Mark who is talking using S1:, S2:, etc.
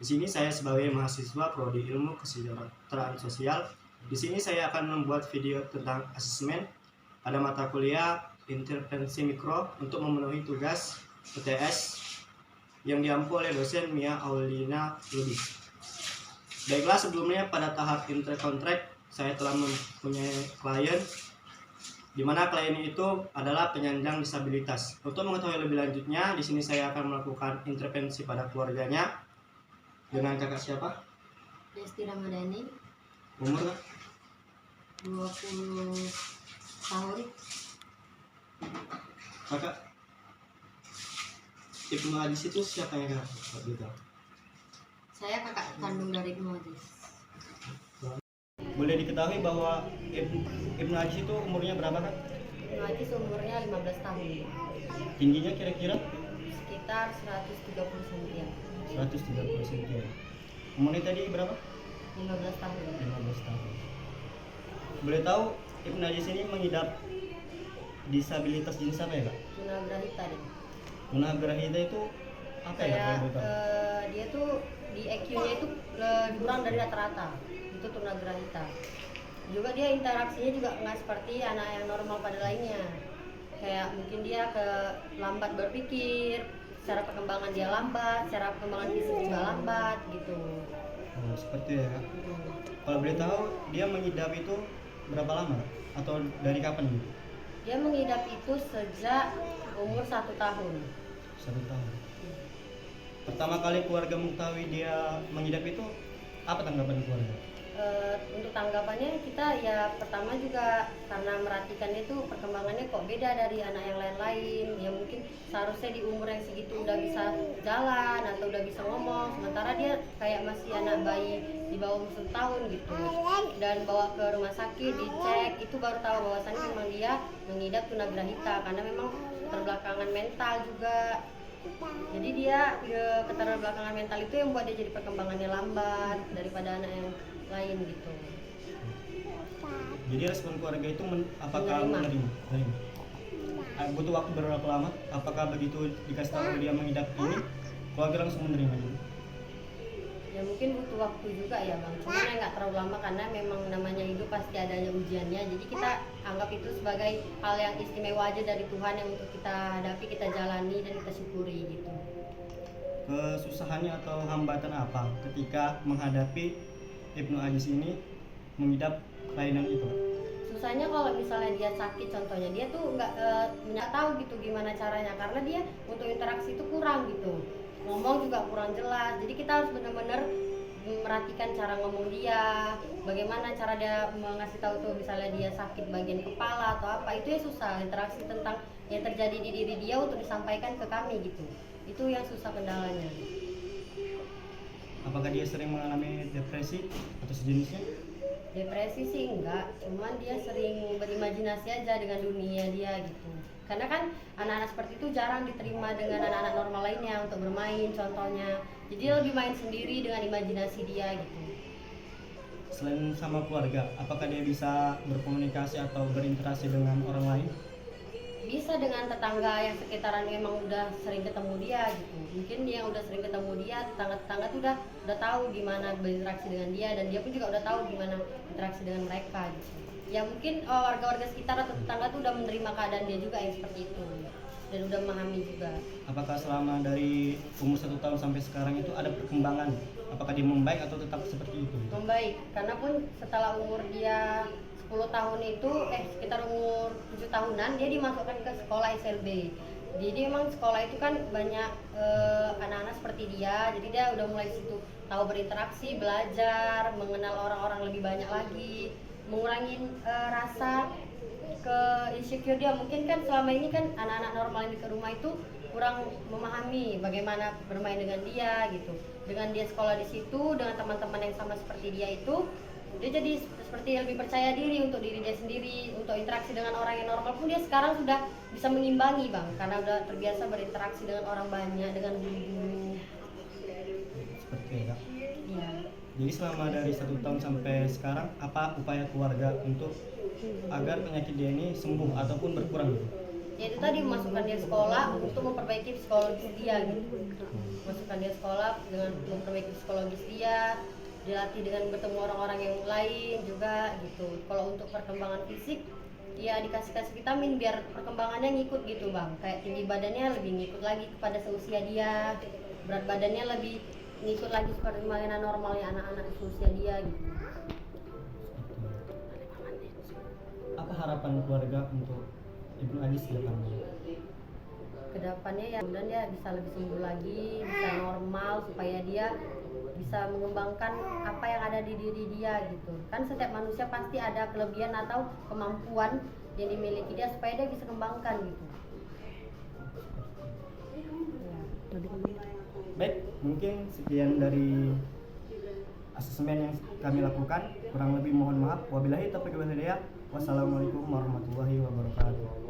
S1: Di sini saya sebagai mahasiswa Prodi Ilmu Kesejahteraan Sosial. Di sini saya akan membuat video tentang asesmen pada mata kuliah intervensi mikro untuk memenuhi tugas UTS yang diampu oleh dosen Mia Aulina Lubis. Baiklah, sebelumnya pada tahap interkontrak saya telah mempunyai klien, di mana klien itu adalah penyandang disabilitas. Untuk mengetahui lebih lanjutnya, di sini saya akan melakukan intervensi pada keluarganya dengan kakak siapa?
S2: Desti Ramadhani,
S1: Umur kak?
S2: 20 tahun.
S1: Kakak Ibnu Adis itu siapa ya kak? Gitu.
S2: Saya kakak kandung dari Ibnu Adis.
S1: Boleh diketahui bahwa Ibnu Adis itu umurnya berapa kak?
S2: Ibnu Adis umurnya 15 tahun,
S1: Tingginya kira-kira?
S2: sekitar 130 cm.
S1: 130 cm. Umurnya tadi berapa?
S2: 15 tahun.
S1: 15 tahun. Boleh tahu Ibnu Adis ini mengidap disabilitas jenis apa ya kak?
S2: Tunagrahita deh.
S1: Tunagrahita itu apa ya kak?
S2: Kayak
S1: Kalau boleh tahu?
S2: dia tuh di EQ-nya itu kurang dari rata-rata. Itu tunagrahita. Juga dia interaksinya juga nggak seperti anak yang normal pada lainnya. Kayak mungkin dia lambat berpikir, secara perkembangan dia lambat, secara perkembangan fisik juga lambat gitu.
S1: Oh, seperti ya kak. Kalau boleh tahu dia mengidap itu berapa lama kak? Atau dari kapan gitu?
S2: Dia mengidap itu sejak umur 1 tahun.
S1: 1 tahun. Pertama kali keluarga mengetahui dia mengidap itu apa tanggapan keluarga?
S2: Untuk tanggapannya kita ya pertama juga karena merhatikan itu perkembangannya kok beda dari anak yang lain-lain. Ya mungkin seharusnya di umur yang segitu udah bisa jalan atau udah bisa ngomong, sementara dia kayak masih anak bayi di bawah umur 1 tahun gitu. Dan bawa ke rumah sakit dicek, itu baru tahu bahwasannya memang dia mengidap tunagrahita karena memang keterbelakangan mental juga. Jadi dia keterbelakangan mental itu yang membuat dia jadi perkembangannya lambat daripada anak yang lain gitu.
S1: Jadi respon keluarga itu apakah menerima? Butuh waktu berapa lama? Apakah begitu dikasih tahu dia mengidap ini, keluarga langsung menerima juga?
S2: Ya mungkin butuh waktu juga ya bang, cuman ya nggak terlalu lama karena memang namanya hidup pasti adanya ujiannya. Jadi kita anggap itu sebagai hal yang istimewa aja dari Tuhan yang untuk kita hadapi, kita jalani dan kita syukuri gitu.
S1: Kesusahannya atau hambatan apa ketika menghadapi Ibnu Adis ini mengidap kelainan itu?
S2: Susahnya kalau misalnya dia sakit, contohnya dia tuh nggak tahu gitu gimana caranya, karena dia untuk interaksi itu kurang gitu, ngomong juga kurang jelas. Jadi kita harus benar-benar merhatikan cara ngomong dia, bagaimana cara dia mengasih tahu tuh misalnya dia sakit bagian kepala atau apa, itu ya susah. Interaksi tentang yang terjadi di diri dia untuk disampaikan ke kami gitu, itu yang susah kendalanya.
S1: Apakah dia sering mengalami depresi atau sejenisnya?
S2: Depresi sih enggak, cuman dia sering berimajinasi aja dengan dunia dia gitu. Karena kan anak-anak seperti itu jarang diterima dengan anak-anak normal lainnya untuk bermain contohnya. Jadi dia lebih main sendiri dengan imajinasi dia gitu.
S1: Selain sama keluarga, apakah dia bisa berkomunikasi atau berinteraksi dengan orang lain?
S2: Bisa dengan tetangga yang sekitaran memang udah sering ketemu dia gitu. Mungkin dia udah sering ketemu dia, tetangga-tetangga tuh udah tahu gimana berinteraksi dengan dia, dan dia pun juga udah tahu gimana interaksi dengan mereka gitu. Ya mungkin warga-warga sekitar atau tetangga tuh udah menerima keadaan dia juga yang seperti itu dan udah memahami juga.
S1: Apakah selama dari umur 1 tahun sampai sekarang itu ada perkembangan? Apakah dia membaik atau tetap seperti itu?
S2: Membaik, karena pun setelah umur dia 10 tahun itu, sekitar umur 7 tahunan dia dimasukkan ke sekolah SLB. Jadi emang sekolah itu kan banyak anak-anak seperti dia, jadi dia udah mulai situ tahu berinteraksi, belajar, mengenal orang-orang lebih banyak lagi, mengurangi rasa ke insecure dia. Mungkin kan selama ini kan anak-anak normal yang di rumah itu kurang memahami bagaimana bermain dengan dia gitu. Dengan dia sekolah di situ dengan teman-teman yang sama seperti dia itu, dia jadi seperti lebih percaya diri untuk diri dia sendiri, untuk interaksi dengan orang yang normal pun dia sekarang sudah bisa mengimbangi bang, karena udah terbiasa berinteraksi dengan orang banyak, dengan guru-guru.
S1: Seperti itu.
S2: Iya.
S1: Jadi selama dari 1 tahun sampai sekarang, apa upaya keluarga untuk agar penyakit dia ini sembuh ataupun berkurang?
S2: yaitu tadi memasukkan dia sekolah untuk memperbaiki psikologis dia gitu. Masukkan dia sekolah dengan memperbaiki psikologis dia, dilatih dengan bertemu orang-orang yang lain juga gitu. Kalau untuk perkembangan fisik ya dikasih vitamin biar perkembangannya ngikut gitu bang, kayak tinggi badannya lebih ngikut lagi kepada seusia dia, berat badannya lebih ngikut lagi seperti mainan normalnya anak-anak seusia dia gitu.
S1: Apa harapan keluarga untuk Ibnu Ajis ke depannya?
S2: Kedepannya ya mudah dia bisa lebih sembuh lagi, bisa normal supaya dia bisa mengembangkan apa yang ada di diri dia gitu. Kan setiap manusia pasti ada kelebihan atau kemampuan yang dimiliki dia supaya dia bisa kembangkan gitu.
S1: Baik, mungkin sekian dari asesmen yang kami lakukan. Kurang lebih mohon maaf. Wabillahi taufiq wal hidayah. Wassalamualaikum warahmatullahi wabarakatuh.